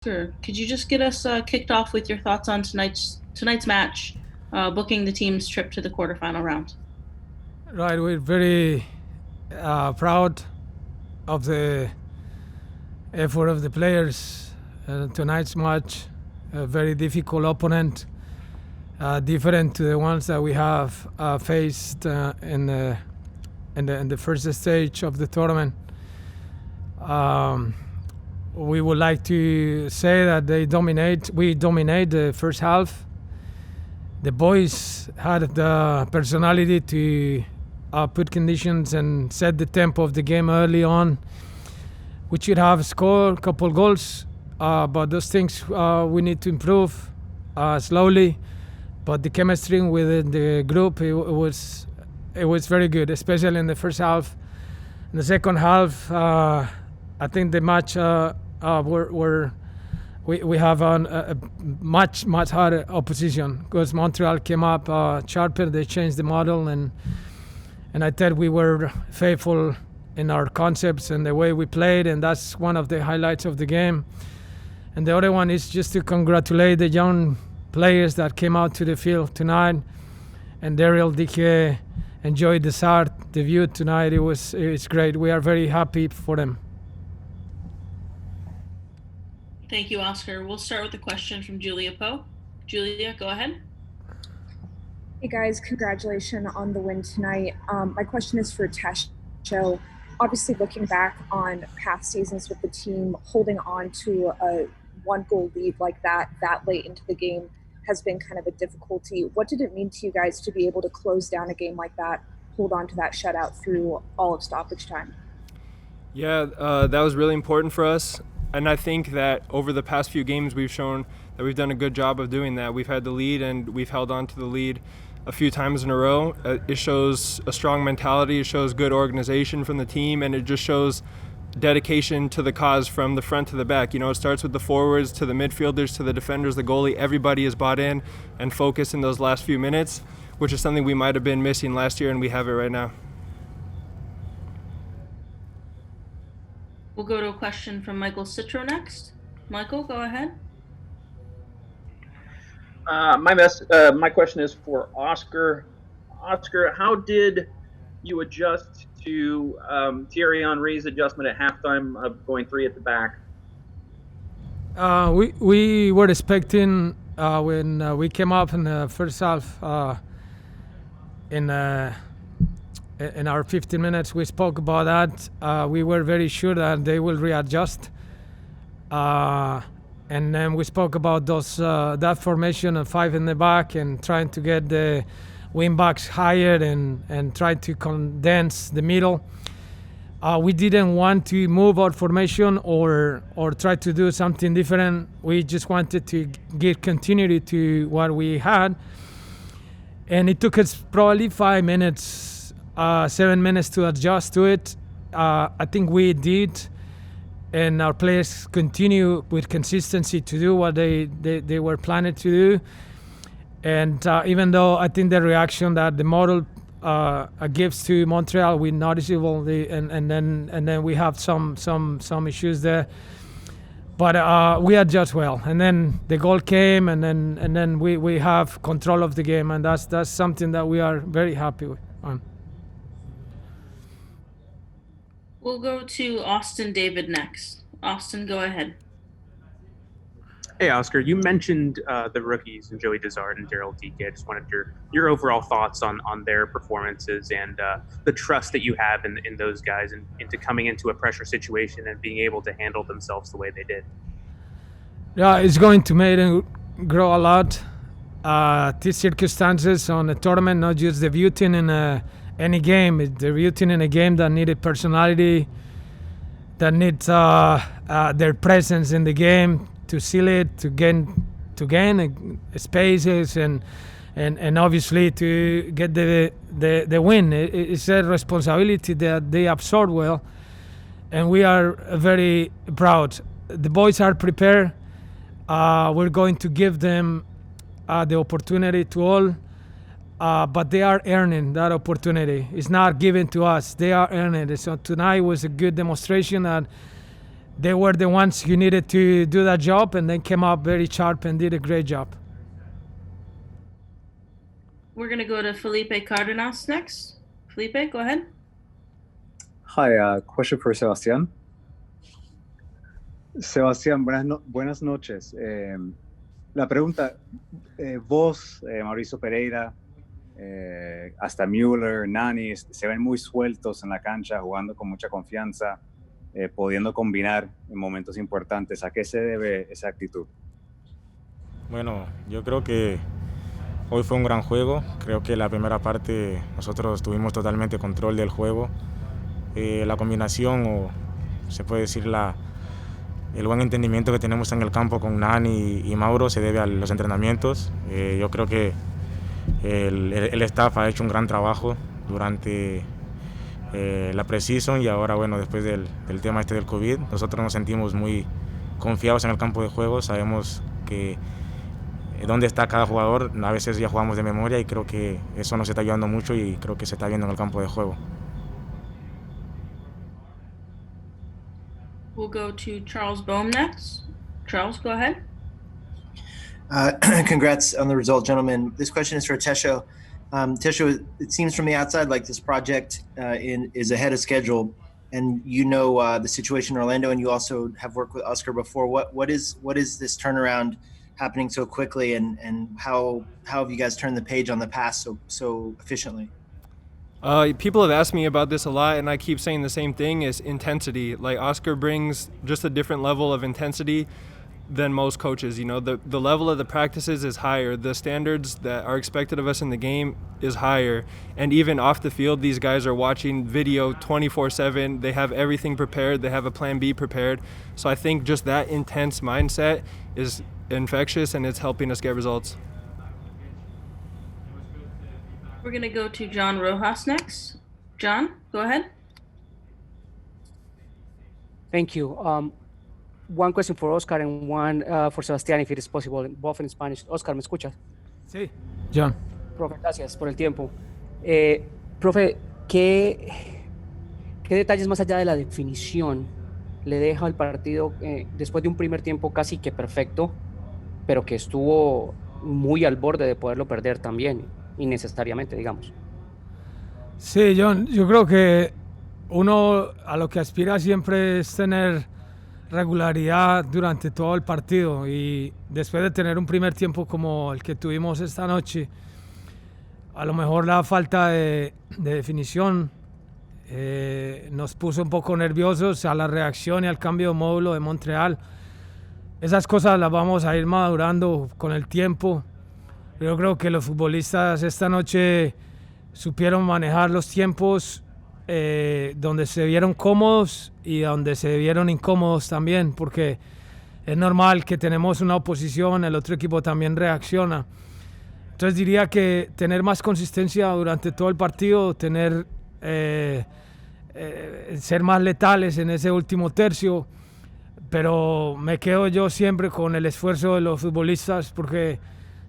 Sure. Could you just get us kicked off with your thoughts on tonight's match, booking the team's trip to the quarterfinal round? Right, we're very proud of the effort of the players. Tonight's match, a very difficult opponent, different to the ones that we have faced in the first stage of the tournament. We would like to say that we dominate the first half. The boys had the personality to put conditions and set the tempo of the game early on. We should have scored a couple goals, but those things we need to improve slowly. But the chemistry within the group it was very good, especially in the first half. In the second half, I think the match we have a much harder opposition because Montreal came up sharper. They changed the model, and I thought we were faithful in our concepts and the way we played, and that's one of the highlights of the game. And the other one is just to congratulate the young players that came out to the field tonight. And Daryl Dike enjoyed the start, the view tonight. It's great. We are very happy for them. Thank you, Oscar. We'll start with a question from Julia Poe. Julia, go ahead. Hey guys, congratulations on the win tonight. My question is for Tesho. Obviously, looking back on past seasons with the team, holding on to a one-goal lead like that late into the game has been kind of a difficulty. What did it mean to you guys to be able to close down a game like that, hold on to that shutout through all of stoppage time? Yeah, that was really important for us. And I think that over the past few games, we've shown that we've done a good job of doing that. We've had the lead, and we've held on to the lead a few times in a row. It shows a strong mentality. It shows good organization from the team, and it just shows dedication to the cause from the front to the back. You know, it starts with the forwards to the midfielders to the defenders, the goalie. Everybody is bought in and focused in those last few minutes, which is something we might have been missing last year, and we have it right now. We'll go to a question from Michael Citro next. Michael, go ahead. My question is for Oscar. Oscar, how did you adjust to Thierry Henry's adjustment at halftime of going three at the back? We were expecting when we came up in the first half in our 15 minutes, we spoke about that. We were very sure that they will readjust. And then we spoke about that formation of five in the back and trying to get the wing backs higher and try to condense the middle. We didn't want to move our formation or try to do something different. We just wanted to give continuity to what we had. And it took us probably 5 minutes, 7 minutes to adjust to it. I think we did, and our players continue with consistency to do what they were planning to do. And even though I think the reaction that the model gives to Montreal, we noticeable, and then we have some issues there. But we adjust well, and then the goal came, and then we have control of the game, and that's something that we are very happy with. We'll go to Austin David next. Austin, go ahead. Hey, Oscar, you mentioned the rookies and Joey Desard and Daryl Dike. I just wanted your overall thoughts on their performances and the trust that you have in those guys and into coming into a pressure situation and being able to handle themselves the way they did. Yeah, it's going to make them grow a lot. These circumstances on a tournament, not just debuting in any game, it's debuting in a game that needed personality, that needs their presence in the game to seal it, to gain spaces, and obviously to get the win. It's a responsibility that they absorb well, and we are very proud. The boys are prepared. We're going to give them the opportunity to all, but they are earning that opportunity. It's not given to us. They are earning it. So tonight was a good demonstration that they were the ones who needed to do that job, and they came up very sharp and did a great job. We're going to go to Felipe Cardenas next. Felipe, go ahead. Hi, question for Sebastián. Sebastián, buenas noches. La pregunta, vos, Mauricio Pereira, hasta Müller, Nani, se ven muy sueltos en la cancha, jugando con mucha confianza, pudiendo combinar en momentos importantes. ¿A qué se debe esa actitud? Bueno, yo creo que hoy fue un gran juego. Creo que la primera parte nosotros tuvimos totalmente control del juego. La combinación, o se puede decir el buen entendimiento que tenemos en el campo con Nani y Mauro se debe a los entrenamientos. Yo creo que el staff ha hecho un gran trabajo durante la pre-season y ahora, bueno, después del tema del COVID, nosotros nos sentimos muy confiados en el campo de juego. Sabemos que dónde está cada jugador, a veces ya jugamos de memoria y creo que eso nos está ayudando mucho y creo que se está viendo en el campo de juego. We'll go to Charles Boehm next. Charles, go ahead. Congrats on the result, gentlemen. This question is for Tesho. Tesho, it seems from the outside like this project is ahead of schedule, and you know the situation in Orlando, and you also have worked with Oscar before. What is this turnaround happening so quickly, and how have you guys turned the page on the past so efficiently? People have asked me about this a lot, and I keep saying the same thing: is intensity. Like, Oscar brings just a different level of intensity than most coaches. You know, the level of the practices is higher. The standards that are expected of us in the game is higher. And even off the field, these guys are watching video 24/7. They have everything prepared. They have a plan B prepared. So I think just that intense mindset is infectious, and it's helping us get results. We're going to go to John Rojas next. John, go ahead. Thank you. One question for Oscar and one for Sebastián, if it is possible, both in Spanish. Oscar, ¿me escuchas? Sí, John. Profe, gracias por el tiempo. Profe, ¿qué detalles más allá de la definición le deja al partido después de un primer tiempo casi que perfecto, pero que estuvo muy al borde de poderlo perder también, innecesariamente, digamos? Sí, John, yo creo que uno a lo que aspira siempre es tener regularidad durante todo el partido, y después de tener un primer tiempo como el que tuvimos esta noche, a lo mejor la falta de definición nos puso un poco nerviosos a la reacción y al cambio de módulo de Montreal. Esas cosas las vamos a ir madurando con el tiempo. Yo creo que los futbolistas esta noche supieron manejar los tiempos donde se vieron cómodos y donde se vieron incómodos también, porque es normal que tenemos una oposición, el otro equipo también reacciona. Entonces diría que tener más consistencia durante todo el partido, ser más letales en ese último tercio, pero me quedo yo siempre con el esfuerzo de los futbolistas, porque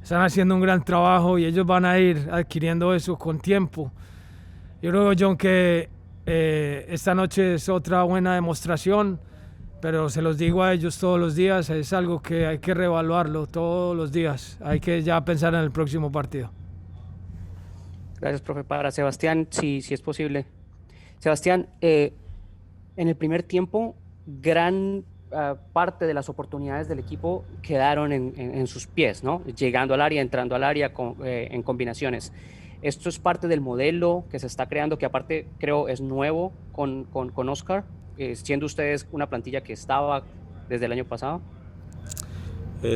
están haciendo un gran trabajo y ellos van a ir adquiriendo eso con tiempo. Yo creo, John, que esta noche es otra buena demostración, pero se los digo a ellos todos los días, es algo que hay que reevaluarlo todos los días, hay que ya pensar en el próximo partido. Gracias, profe. Para Sebastián, si es posible. Sebastián, en el primer tiempo, gran parte de las oportunidades del equipo quedaron en sus pies, ¿no? Llegando al área, entrando al área en combinaciones. Esto es parte del modelo que se está creando, que aparte creo es nuevo con Oscar, siendo ustedes una plantilla que estaba desde el año pasado.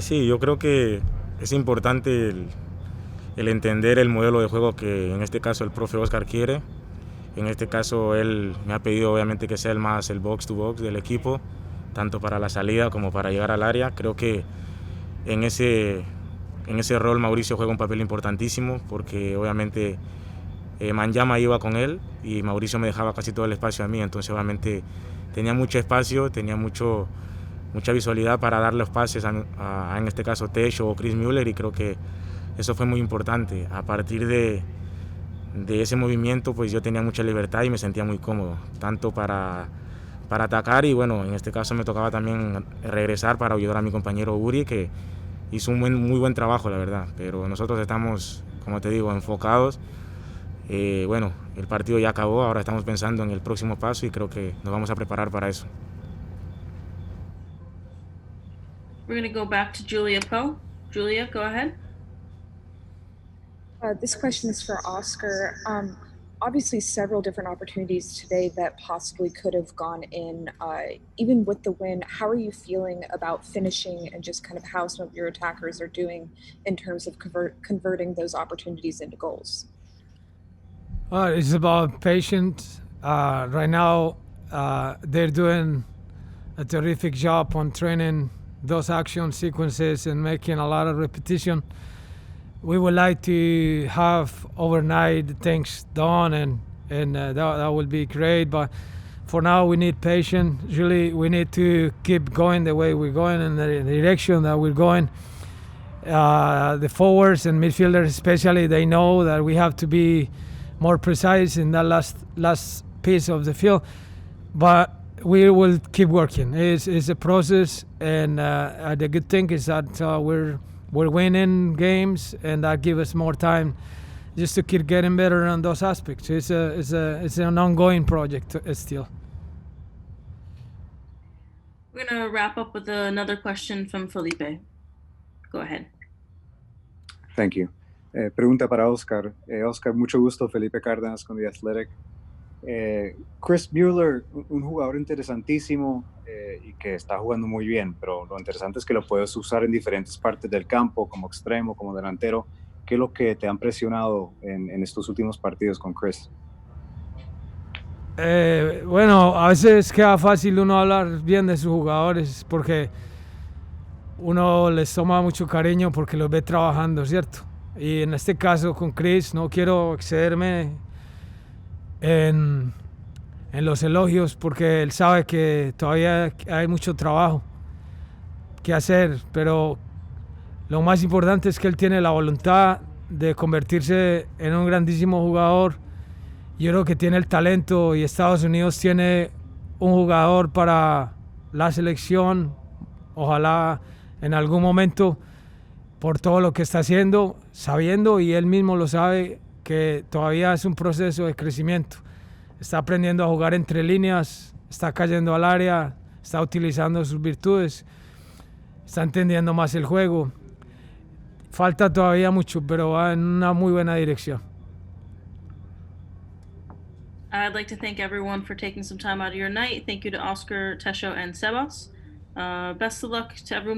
Sí, yo creo que es importante el entender el modelo de juego que en este caso el profe Oscar quiere. En este caso él me ha pedido obviamente que sea el box to box del equipo, tanto para la salida como para llegar al área. Creo que en ese rol Mauricio juega un papel importantísimo, porque obviamente Manyama iba con él y Mauricio me dejaba casi todo el espacio a mí, entonces obviamente tenía mucho espacio, tenía mucha visualidad para dar los pases a en este caso Tesho o Chris Müller, y creo que eso fue muy importante. A partir de ese movimiento pues yo tenía mucha libertad y me sentía muy cómodo, tanto para atacar y bueno, en este caso me tocaba también regresar para ayudar a mi compañero Uri, que hizo un muy buen trabajo, la verdad, pero nosotros estamos, como te digo, enfocados. Bueno, el partido ya acabó, ahora estamos pensando en el próximo paso y creo que nos vamos a preparar para eso. We're going to go back to Julia Poe. Julia, go ahead. This question is for Oscar. Obviously, several different opportunities today that possibly could have gone in. Even with the win, how are you feeling about finishing and just kind of how some of your attackers are doing in terms of converting those opportunities into goals? It's about patience. Right now, they're doing a terrific job on training those action sequences and making a lot of repetition. We would like to have overnight things done, and that would be great. But for now, we need patience. Really, we need to keep going the way we're going in the direction that we're going. The forwards and midfielders, especially, they know that we have to be more precise in that last piece of the field. But we will keep working. It's a process, and the good thing is that we're winning games, and that gives us more time just to keep getting better on those aspects. It's an ongoing project still. We're going to wrap up with another question from Felipe. Go ahead. Thank you. Pregunta para Oscar. Oscar, mucho gusto. Felipe Cárdenas con The Athletic. Chris Mueller, un jugador interesantísimo y que está jugando muy bien, pero lo interesante es que lo puedes usar en diferentes partes del campo, como extremo, como delantero. ¿Qué es lo que te han presionado en estos últimos partidos con Chris? Bueno, a veces queda fácil uno hablar bien de sus jugadores porque uno les toma mucho cariño porque los ve trabajando, ¿cierto? Y en este caso con Chris no quiero excederme en los elogios porque él sabe que todavía hay mucho trabajo que hacer, pero lo más importante es que él tiene la voluntad de convertirse en un grandísimo jugador. Yo creo que tiene el talento y Estados Unidos tiene un jugador para la selección, ojalá en algún momento, por todo lo que está haciendo, sabiendo, y él mismo lo sabe, que todavía es un proceso de crecimiento. Está aprendiendo a jugar entre líneas, está cayendo al área, está utilizando sus virtudes, está entendiendo más el juego. Falta todavía mucho, pero va en una muy buena dirección. I'd like to thank everyone for taking some time out of your night. Thank you to Oscar, Tesho, and Sebas. Best of luck to everyone.